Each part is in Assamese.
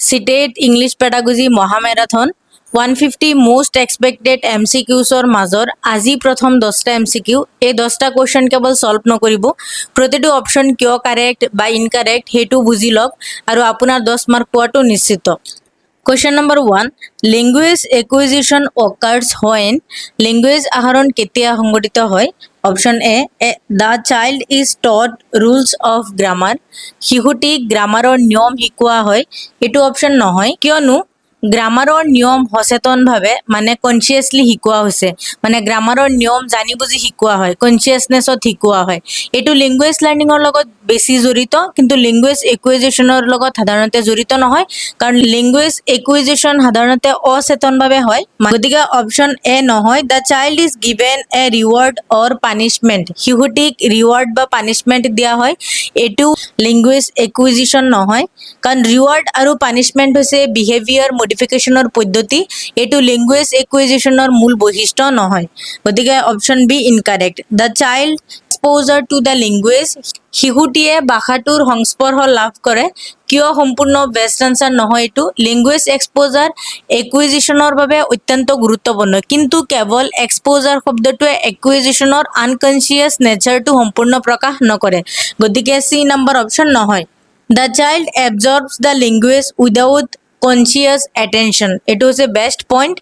CTET English Pedagogy Maha Marathon 150 most expected MCQs-ৰ মাজৰ আজি প্ৰথম 10টা MCQ এই 10টা কোৱেশ্চন কেৱল সলভ নকৰিব প্ৰতিটো অপচন কিয় কাৰেক্ট বা ইনকাৰেক্ট হেতু বুজি লওক আৰু আপোনাৰ 10 মাৰ্ক পোৱাটো নিশ্চিত Question number 1 Language acquisition occurs when language আহৰণ কেতিয়া সংঘটিত হয় Option A The child is taught rules of grammar শিশুটিক গ্ৰামাৰৰ নিয়ম শিকোৱা হয় এটো অপচন নহয় কিয়নো গ্ৰামাৰৰ নিয়ম সচেতনভাৱে মানে কনসিয়াসলি শিকোৱা হৈছে মানে গ্ৰামাৰৰ নিয়ম জানি বুজি শিকোৱা হয় কনসিয়াসনেছত শিকোৱা হয় এটো ল্যাঙ্গুৱেজ লাৰ্নিংৰ লগত বেছি জড়িত কিন্তু ল্যাঙ্গুৱেজ একুইজিশনৰ লগত সাধাৰণতে জড়িত নহয় কাৰণ ল্যাঙ্গুৱেজ একুইজিশন সাধাৰণতে অচেতনভাৱে হয় গতিকে অপচন এ নহয় the child is given a reward or punishment শিশুটিক ৰিৱাৰ্ড বা পানিশমেন্ট দিয়া হয় এটো ল্যাঙ্গুৱেজ একুইজিশন নহয় কাৰণ ৰিৱাৰ্ড আৰু পানিশমেন্ট হৈছে বিহেভিয়াৰ মডিফিকেশনৰ পদ্ধতি এটো ল্যাঙ্গুৱেজ একুইজিশনৰ মূল বৈশিষ্ট্য নহয় গতিকে option B incorrect the child exposure to the language শিশুটিয়ে ভাষাটোৰ সংস্পৰ্শ লাভ কৰে কিয় সম্পূৰ্ণ বেস্ট আনসাৰ নহয় এটো ল্যাঙ্গুৱেজ এক্সপোজাৰ একুইজিশনৰ বাবে অত্যন্ত গুৰুত্বপূৰ্ণ কিন্তু কেৱল এক্সপোজাৰ শব্দটোৱে একুইজিশনৰ আনকনসিয়াস নেচাৰটো সম্পূৰ্ণ প্ৰকাশ নকৰে গতিকে সি নম্বৰ অপচন নহয় The child absorbs the language without conscious attention. It was a best point.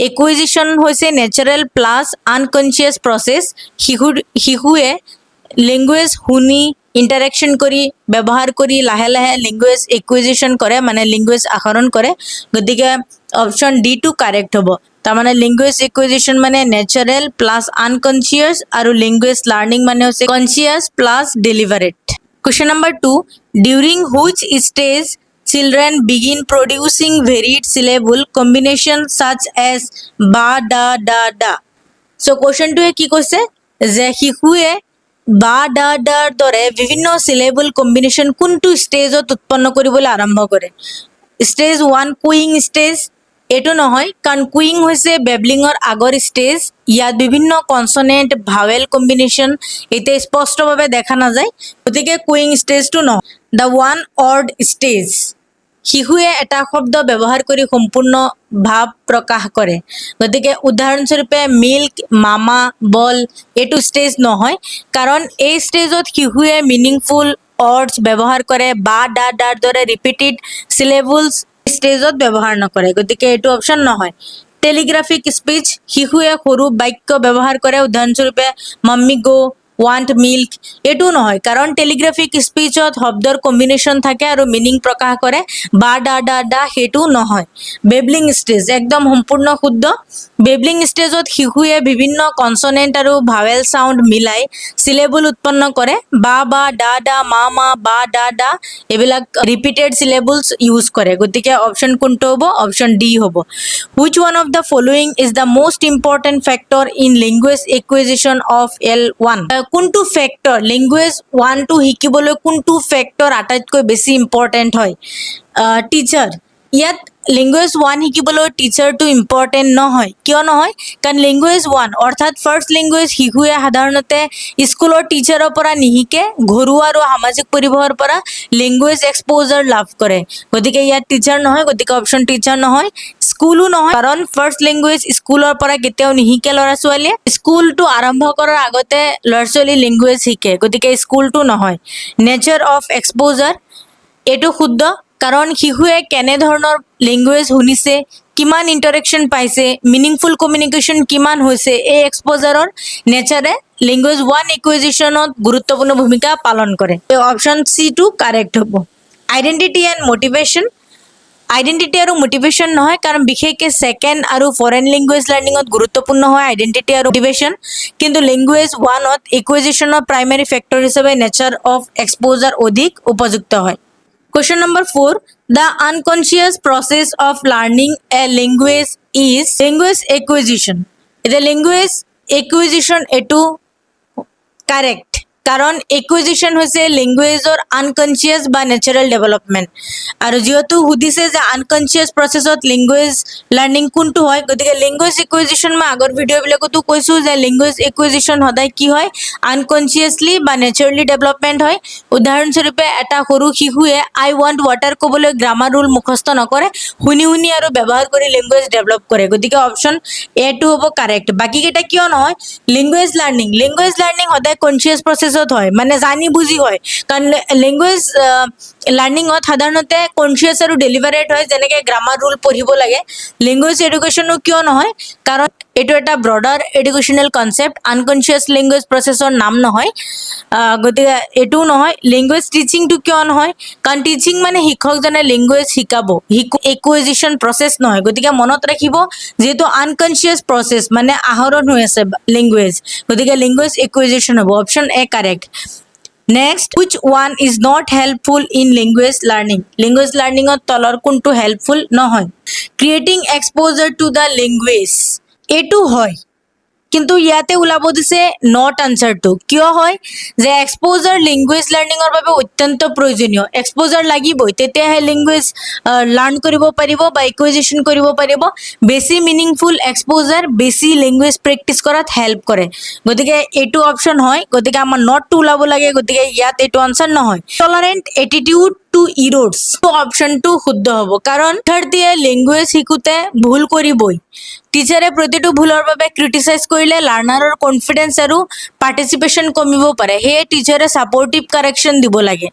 Acquisition hoise natural plus unconscious process. Hihue language huni interaction kori ব্যবহার করি লাহে লাহে language acquisition করে মানে language আহরণ করে গতিকে অপশন ডি টু কারেক্ট হবো তার মানে language acquisition মানে natural plus unconscious আর language learning মানে হচ্ছে conscious plus deliberate Question number 2 During which stage children begin producing varied syllable combination such as ba da da da So question 2 এ কি কৈছে যে শিশুৱে বা দা দাৰ দৰে বিভিন্ন syllable combination কোনটো স্টেজত উৎপন্ন কৰিবলৈ আৰম্ভ কৰে স্টেজ 1 কুইং স্টেজ এটো নহয় কাৰণ কুইং হৈছে বেবলিংৰ আগৰ স্টেজ ইয়াত বিভিন্ন কনসনেন্ট ভাৱেল কম্বিনেশন এতে স্পষ্টভাৱে দেখা নাযায় গতিকে কুইং স্টেজটো নহয় the one word stage শিশুৱে এটা শব্দ ব্যৱহাৰ কৰি সম্পূৰ্ণ ভাৱ প্ৰকাশ কৰে গতিকে উদাহৰণস্বৰূপে মিল্ক মামা বল এটো স্টেজ নহয় কাৰণ এই স্টেজত শিশুৱে মিনিংফুল words ব্যৱহাৰ কৰে বা দা দাৰ দৰে ৰিপিটেড syllables স্টেজত ব্যৱহাৰ নকৰে গতিকে এটো অপচন নহয় টেলিগ্ৰাফিক স্পিচ শিশুৱে সৰু বাক্য ব্যৱহাৰ কৰে উদাহৰণস্বৰূপে মাম্মি গো want milk এটো নহয় কাৰণ টেলিগ্ৰাফিক স্পিচত শব্দৰ কম্বিনেশন থাকে আৰু মিনিং প্ৰকাশ কৰে বা দা দা দা হেতু নহয় বেবলিং স্টেজ একদম সম্পূৰ্ণ শুদ্ধ বেবলিং স্টেজত শিশুৱে বিভিন্ন কনসনেন্ট আৰু ভাৱেল সাউন্ড মিলাই সিলেবল উৎপন্ন কৰে বা বা দা দা মা মা বা দা দা এবিলাক ৰিপিটেড সিলেবলস ইউজ কৰে গতিকে অপচন কোনটো হ'ব অপচন ডি হ'ব which one of the following is the most important factor in language acquisition of L1 কোনটো ফ্যাক্টৰ ল্যাঙ্গুৱেজ 1 টু শিকিবলৈ কোনটো ফ্যাক্টৰ আটাইতকৈ বেছি ইম্পৰ্টেন্ট হয় টিচাৰ ইয়াত ল্যাঙ্গুৱেজ 1 শিকিবলৈ টিচাৰটো ইম্পৰ্টেন্ট নহয় কিয় নহয় কাৰণ ল্যাঙ্গুৱেজ 1 অৰ্থাৎ ফাৰ্স্ট ল্যাঙ্গুৱেজ শিশুৱে সাধাৰণতে স্কুলৰ টিচাৰৰ পৰা নিহিকে ঘৰুৱা আৰু সামাজিক পৰিবেশৰ পৰা ল্যাঙ্গুৱেজ এক্সপোজাৰ লাভ কৰে গতিকে ইয়াত টিচাৰ নহয় গতিকে অপচন টিচাৰ নহয় স্কুলো নহয় কাৰণ ফাৰ্স্ট ল্যাঙ্গুৱেজ স্কুলৰ পৰা কেতিয়াও নিহিকে ল'ৰা ছোৱালীয়ে স্কুলটো আৰম্ভ কৰাৰ আগতে ল'ৰা ছোৱালী ল্যাঙ্গুৱেজ শিকে গতিকে স্কুলটো নহয় নেচাৰ অফ এক্সপোজাৰ এটো শুদ্ধ কাৰণ শিশুৱে কেনে ধৰণৰ ল্যাঙ্গুৱেজ শুনিছে কিমান ইন্টাৰেকশন পাইছে মিনিংফুল কমিউনিকেশন কিমান হৈছে এই এক্সপোজাৰৰ নেচাৰে ল্যাঙ্গুৱেজ 1 একুইজিশনত গুৰুত্বপূৰ্ণ ভূমিকা পালন কৰে অপচন সি টু কাৰেক্ট হ'ব আইডেন্টিটি এণ্ড মোটিভেশন আইডেন্টিটি আৰু মোটিভেশন নহয় কাৰণ বিশেষকৈ সেকেন্ড আৰু ফৰেন ল্যাঙ্গুৱেজ লাৰ্নিংত গুৰুত্বপূৰ্ণ হয় আইডেন্টিটি আৰু মোটিভেশন কিন্তু ল্যাঙ্গুৱেজ 1ত একুইজিশনৰ প্ৰাইমাৰী ফ্যাক্টৰ হিচাপে নেচাৰ অফ এক্সপোজাৰ অধিক উপযুক্ত হয় Question number 4 The unconscious process of learning a language is language acquisition The language acquisition eto correct কাৰণ একুইজিশন হৈছে লেংগুৱেজৰ আনকনচিয়াছ বা নেচাৰেল ডেভেলপমেণ্ট আৰু যিহেতু সুধিছে যে আনকনচিয়াছ প্ৰচেছত লেংগুৱেজ লাৰ্নিং কোনটো হয় গতিকে লেংগুৱেজ একুইজিশন মই আগৰ ভিডিঅ'বিলাকতো কৈছোঁ যে লেংগুৱেজ একুইজিশন সদায় কি হয় আনকনচিয়াছলি বা নেচাৰেলি ডেভেলপমেণ্ট হয় উদাহৰণস্বৰূপে এটা সৰু শিশুৱে আই ৱান্ট ৱাটাৰ ক'বলৈ গ্ৰামাৰ ৰুল মুখস্থ নকৰে শুনি শুনি আৰু ব্যৱহাৰ কৰি লেংগুৱেজ ডেভেলপ কৰে গতিকে অপশ্যন এটো হ'ব কাৰেক্ট বাকী কেইটা কিয় নহয় লেংগুৱেজ লাৰ্নিং সদায় কনচিয়াছ প্ৰচেছত হয় মানে জানি বুজি হয় কাৰণ লেংগুৱেজ লাৰ্নিঙত সাধাৰণতে কনচিয়াছ আৰু ডেলিভাৰেট হয় যেনেকৈ গ্ৰামাৰ ৰুল পঢ়িব লাগে লেংগুৱেজ এডুকেশ্যনো কিয় নহয় কাৰণ এইটো এটা broader educational concept unconscious language processor নাম নহয় গতিকে এইটোও নহয় লেংগুৱেজ টিচিংটো কিয় নহয় কাৰণ টিচিং মানে শিক্ষকজনে লেংগুৱেজ শিকাব একুইজিশ্যন প্ৰচেছ নহয় গতিকে মনত ৰাখিব যিহেতু আনকনচিয়াছ প্ৰচেছ মানে আহৰণ হৈ আছে লেংগুৱেজ গতিকে লেংগুৱেজ একুইজিশ্যন হ'ব option A correct next which one is not helpful in language learning language learning তলৰ কোনটো helpful নহয় creating exposure to the language এইটো হয় কিন্তু ইয়াতে ওলাব দিছে নট আনসাৰটো কিয় হয় যে এক্সপোজাৰ লেংগুৱেজ লাৰ্নিঙৰ বাবে অত্যন্ত প্ৰয়োজনীয় এক্সপোজাৰ লাগিবই তেতিয়াহে লেংগুৱেজ লাৰ্ন কৰিব পাৰিব বা একুইজিশ্যন কৰিব পাৰিব বেছি মিনিংফুল এক্সপোজাৰ বেছি লেংগুৱেজ প্ৰেক্টিছ কৰাত হেল্প কৰে গতিকে এইটো অপশ্যন হয় গতিকে আমাৰ নটটো ওলাব লাগে গতিকে ইয়াত এইটো আনসাৰ নহয় টলাৰেণ্ট এটিটিউড টু ইৰৰ্ছ অপশ্যনটো শুদ্ধ হ'ব কাৰণ শিক্ষাৰ্থীয়ে লেংগুৱেজ শিকোঁতে ভুল কৰিবই টিচাৰে প্ৰতিটো ভুলৰ বাবে ক্ৰিটিচাইজ কৰিলে লাৰ্ণাৰৰ কনফিডেন্স আৰু পাৰ্টিচিপেশ্যন কমিব পাৰে সেয়ে টিচাৰে ছাপৰ্টিভ কাৰেকশ্যন দিব লাগে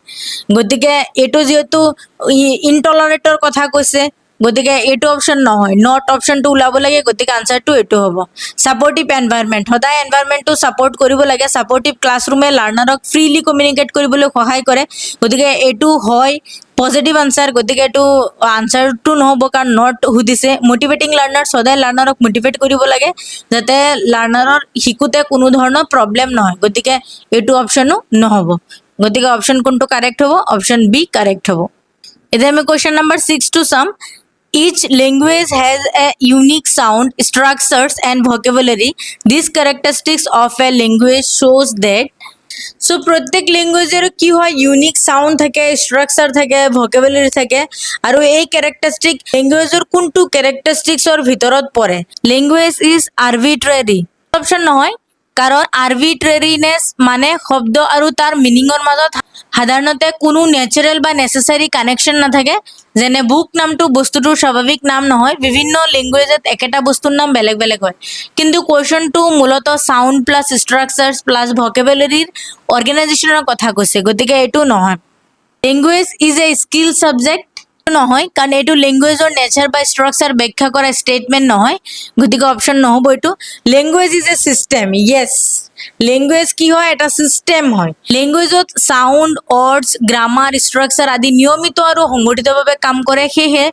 গতিকে এইটো যিহেতু ইনটলাৰেটৰ কথা কৈছে গতিকে এইটো অপশ্যন নহয় নট অপশ্যনটো ওলাব লাগে গতিকে আনসাৰটো এইটো হ'ব ছাপৰ্টিভ এনভাইৰনমেণ্ট সদায় এনভাইৰনমেণ্টটো ছাপৰ্ট কৰিব লাগে ছাপৰ্টিভ ক্লাছৰুমে লাৰ্ণাৰক ফ্ৰীলি কমিউনিকেট কৰিবলৈ সহায় কৰে গতিকে এইটো হয় পজিটিভ আনসাৰ গতিকে এইটো আনসাৰটো নহ'ব কাৰণ নট সুধিছে মটিভেটিং লাৰ্ণাৰ সদায় লাৰ্ণাৰক মটিভেট কৰিব লাগে যাতে লাৰ্ণাৰৰ শিকোঁতে কোনো ধৰণৰ প্ৰব্লেম নহয় গতিকে এইটো অপশ্যনো নহ'ব গতিকে অপশ্যন কোনটো কাৰেক্ট হ'ব অপশ্যন বি কাৰেক্ট হ'ব এতিয়া আমি কুৱেশ্যন নম্বৰ 6 টো চাম Each language has a unique sound, structures, and vocabulary. These characteristics of a language shows that so প্ৰত্যেক লেংগুৱেজৰ কি হয় ইউনিক সাউন্ড থাকে স্ট্ৰাকচাৰ থাকে ভকেবুলাৰি থাকে আৰু এই ক্যাৰেক্টাৰিষ্টিক লেংগুৱেজৰ কোনটো ক্যাৰেক্টাৰিষ্টিক্সৰ ভিতৰত পৰে লেংগুৱেজ ইজ আৰ্বিট্ৰাৰী অপশ্যন নহয় কাৰণ আৰ্বিট্ৰাৰীনেছ মানে শব্দ আৰু তাৰ মিনিঙৰ মাজত সাধাৰণতে কোনো নেচাৰেল বা নেসেসাৰী কানেকশ্যন নাথাকে যেনে বুক নামটো বস্তুটোৰ স্বাভাৱিক নাম নহয় বিভিন্ন লেংগুৱেজত একেটা বস্তুৰ নাম বেলেগ বেলেগ হয় কিন্তু কোৱেশ্যনটো মূলত সাউন্ড প্লাস স্ট্ৰাকচাৰ্ছ প্লাস ভকেবুলাৰিৰ অৰ্গেনাইজেশ্যনৰ কথা কৈছে গতিকে এইটো নহয় language is A skill subject নহয় কাৰণ এইটো লেংগুৱেজৰ নেচাৰ বা স্ট্ৰাকচাৰ ব্যাখ্যা কৰা ষ্টেটমেন্ট নহয় গতিকে অপশ্যন নহ'ব এইটো language is a system yes language কি হয় এটা সিস্টেম হয় লেংগুৱেজত সাউন্ড অৰ্ডছ গ্ৰামাৰ স্ট্ৰাকচাৰ আদি নিয়মিত আৰু সংগঠিতভাৱে কাম কৰে সেয়ে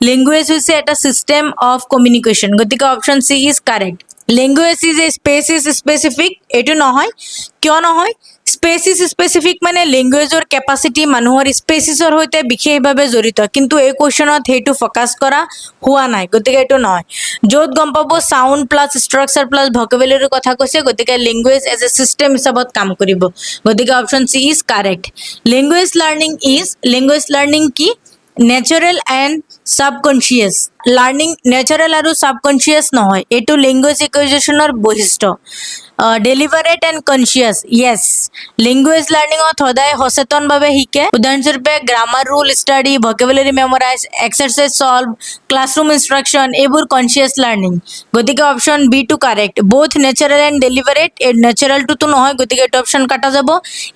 লেংগুৱেজ হৈছে এটা সিস্টেম অফ কমিউনিকেশ্যন গতিকে option C is correct language is a species specific এইটো নহয় কিয় নহয় স্পেচিছ স্পেচিফিক মানে লেংগুৱেজৰ কেপাচিটি মানুহৰ স্পেচিছৰ সৈতে বিশেষভাৱে জড়িত কিন্তু এই কুৱেশ্যনত সেইটো ফ'কাছ কৰা হোৱা নাই গতিকে এইটো নহয় য'ত গম পাব সাউন্ড প্লাস স্ট্ৰাকচাৰ প্লাস ভকেবুলাৰিৰ কথা কৈছে গতিকে লেংগুৱেজ এজ এ সিস্টেম হিচাপত কাম কৰিব গতিকে option C is correct language learning কি natural and subconscious learning natural আৰু সাবকনচিয়াছ নহয় এইটো লেংগুৱেজ একুইজিশ্যনৰ বৈশিষ্ট্য deliberate and conscious yes language লাৰ্নিঙত সদায় সচেতনভাৱে শিকে উদাহৰণস্বৰূপে grammar rule study vocabulary memorise exercise solve classroom instruction এইবোৰ কনচিয়াছ লাৰ্নিং গতিকে option B to correct both natural and deliberate নেচাৰেলটোতো নহয় গতিকে এইটো অপশ্যন কাটা যাব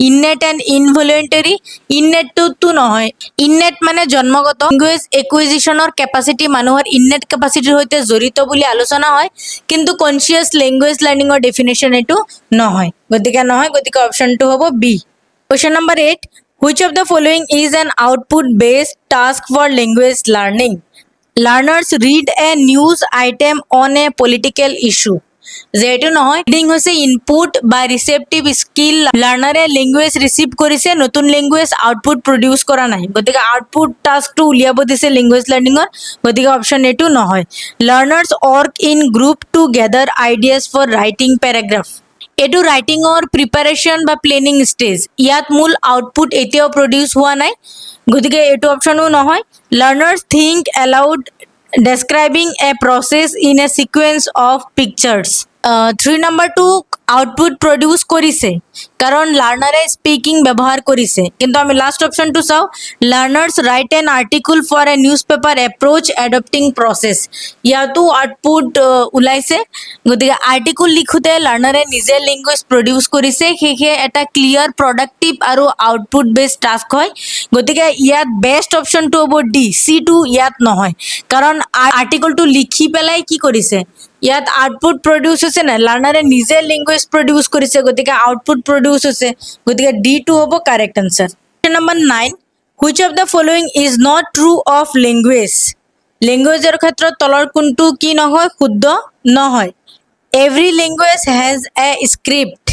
ইননেট এণ্ড ইনভলিউণ্টাৰী ইননেটটোতো নহয় ইননেট মানে জন্মগত লেংগুৱেজ একুইজিশ্যনৰ কেপাচিটি মানুহৰ ইননেট কেপাচিটিৰ সৈতে জড়িত বুলি আলোচনা হয় কিন্তু কনচিয়াছ লেংগুৱেজ লাৰ্নিঙৰ ডেফিনেশ্যন এইটো নহয় গতিকে অপশ্যনটো হ'ব B question number 8 which of the following is an output based task for language learning learners read a news item on a political issue যেটো নহয় ৰিডিং হৈছে ইনপুট বা ৰিসেপটিভ স্কিল লাৰ্নাৰে লেংগুৱেজ ৰিসিভ কৰিছে নতুন লেংগুৱেজ আউটপুট প্ৰডিউস কৰা নাই গতিকে আউটপুট টাস্কটো উলিয়াব দিছে লেংগুৱেজ লাৰ্নিঙৰ গতিকে অপশ্যন এটো নহয় learners work in group to gather ideas for writing paragraph এটো ৰাইটিংৰ প্ৰিপাৰেচন বা প্লেনিং ষ্টেজ ইয়াত মূল আউটপুট এতিয়াও প্ৰডিউস হোৱা নাই গতিকে এটো অপচনো নহয় learners think aloud describing a process in a sequence of pictures 3 number 2 output produce কৰিছে কাৰণ লাৰ্নাৰে স্পিকিং ব্যৱহাৰ কৰিছে কিন্তু আমি লাষ্ট অপচনটো চাও learners write an article for a newspaper approach adopting process ইয়াতো আউটপুট উলাইছে গতিকে আৰ্টিকল লিখোতে লাৰ্নাৰে নিজে ল্যাঙ্গুৱেজ প্ৰডিউস কৰিছে হেহে এটা ক্লিয়াৰ প্ৰডাক্টিভ আৰু আউটপুট বেসড টাস্ক হয় গতিকে ইয়াত বেস্ট অপচনটো হ'ব ডি সি টু ইয়াত নহয় কাৰণ আৰ্টিকলটো লিখি পেলাই কি কৰিছে ইয়াত আউটপুট প্ৰডিউস হৈছে না লাৰ্নাৰে নিজে ল্যাঙ্গুৱেজ প্ৰডিউস কৰিছে গতিকে আউটপুট প্ৰডিউস হৈছে গতিকে ডি টু হ'ব correct answer number 9 which of the following is not true of language ল্যাঙ্গুৱেজৰ ক্ষেত্ৰত তলৰ কোনটো কি নহয় শুদ্ধ নহয় every language has a script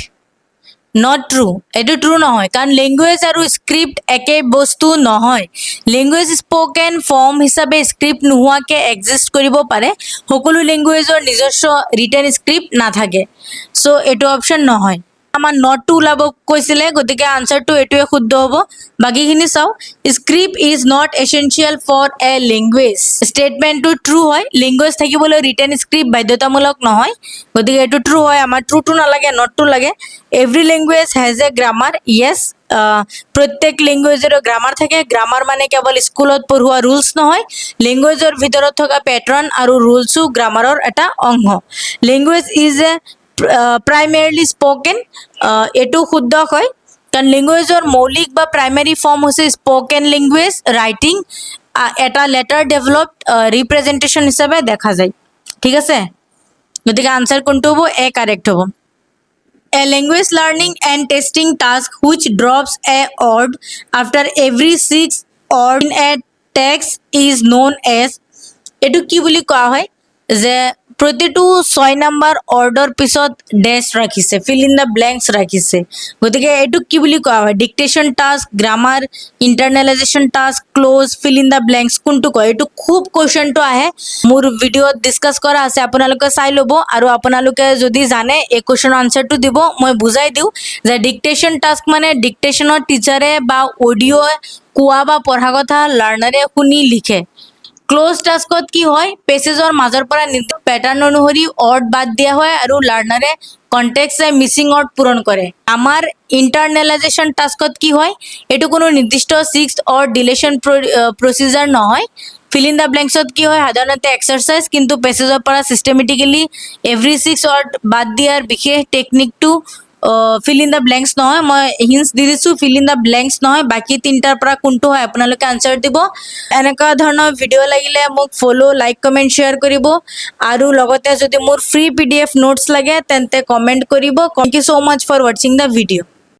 not true এটো ট্ৰু নহয় কাৰণ ল্যাঙ্গুৱেজ আৰু স্ক্ৰিপ্ট একে বস্তু নহয় ল্যাঙ্গুৱেজ স্পোকেন ফৰ্ম হিচাপে স্ক্ৰিপ্ট নোহোৱাকে এক্সিষ্ট কৰিব পাৰে সকলো ল্যাঙ্গুৱেজৰ নিজস্ব ৰিটেন স্ক্ৰিপ্ট নাথাকে সো এটো অপচন নহয় আমাৰ নট টু লাভ কৈছিলে গতিকে আনসাৰটো এটোৱে শুদ্ধ হ'ব বাকিখিনি চাও script is not essential for a language স্টেটমেন্টটো ট্ৰু হয় ল্যাঙ্গুৱেজ থাকিবলৈ ৰিটেন স্ক্ৰিপ্ট বাধ্যতামূলক নহয় গতিকে এটো ট্ৰু হয় আমাৰ ট্ৰু টু নালাগে নট টু লাগে every language has a grammar yes প্ৰত্যেক ল্যাঙ্গুৱেজৰ গ্ৰামাৰ থাকে গ্ৰামাৰ মানে কেৱল স্কুলত পঢ়ুৱা ৰুলস নহয় ল্যাঙ্গুৱেজৰ ভিতৰত থকা প্যাটাৰ্ন আৰু ৰুলসও গ্ৰামাৰৰ এটা অংশ language is a primarily spoken এটো শুদ্ধ হয় কাৰণ ল্যাঙ্গুৱেজৰ মৌলিক বা প্ৰাইমাৰী ফৰ্ম হৈছে স্পোকেন ল্যাঙ্গুৱেজ ৰাইটিং এটা লেটাৰ ডেভেলপড ৰিপ্ৰেজেন্টেশন হিচাপে দেখা যায় ঠিক আছে গতিকে আনসার কোনটো হ'ব এ কারেক্ট হ'ব A language learning and testing task which drops a word after every 6 word in a text is known as এটো কি বুলি কোৱা হয় যে প্ৰতিটো 6 নম্বৰ অৰ্ডাৰ পিছত ড্যাশ ৰাখিছে ফিল ইন দা ব্ল্যাঙ্কস ৰাখিছে গতিকে এটো কি বুলি কোৱা হয় dictation task grammar internalisation task cloze fill in the blanks কোনটো কয় এটো খুব কোৱেশ্চনটো আহে মোৰ ভিডিওত ডিসকাস কৰা আছে আপোনালোকে চাই লব আৰু আপোনালোকে যদি জানে এই কোৱেশ্চনৰ আনসাৰটো দিব মই বুজাই দিও যে ডিক্টেশন টাস্ক মানে ডিক্টেশনৰ টিচাৰে বা অডিও কোৱা বা পঢ়া কথা লাৰ্নাৰে শুনি লিখে ক্লোজ টাস্কত কি হয় পেজেজৰ মাজৰ পৰা নিৰ্দিষ্ট প্যাটাৰ্ন অনুসৰি অৰ্ড বাদ দিয়া হয় আৰু লাৰ্নাৰে কনটেক্সটে মিসিং অৰ্ড পূৰণ কৰে আমাৰ ইন্টাৰনালাইজেশন টাস্কত কি হয় এটো কোনো নিৰ্দিষ্ট 6 অৰ্ড ডিলিশন প্ৰসিজাৰ নহয় ফিল ইন দা ব্ল্যাঙ্কসত কি হয় সাধাৰণতে এক্সাৰসাইজ কিন্তু পেজেজৰ পৰা সিস্টেমেটিক্যালি এভৰি 6 অৰ্ড বাদ দিয়াৰ বিশেষ টেকনিকটো ফিল ইন দা ব্ল্যাঙ্কস নহয় মই হিন্টস দি দিছো ফিল ইন দা ব্ল্যাঙ্কস নহয় বাকি তিনটাৰ পৰা কোনটো হয় আপোনালোকে আনসাৰ দিব এনেকা ধৰণৰ ভিডিও লাগিলে মোক ফলো লাইক কমেন্ট শেয়াৰ কৰিব আৰু লগতে যদি মোৰ ফ্ৰী পিডিএফ নোটস লাগে তেন্তে কমেন্ট কৰিব thank you so much for watching the video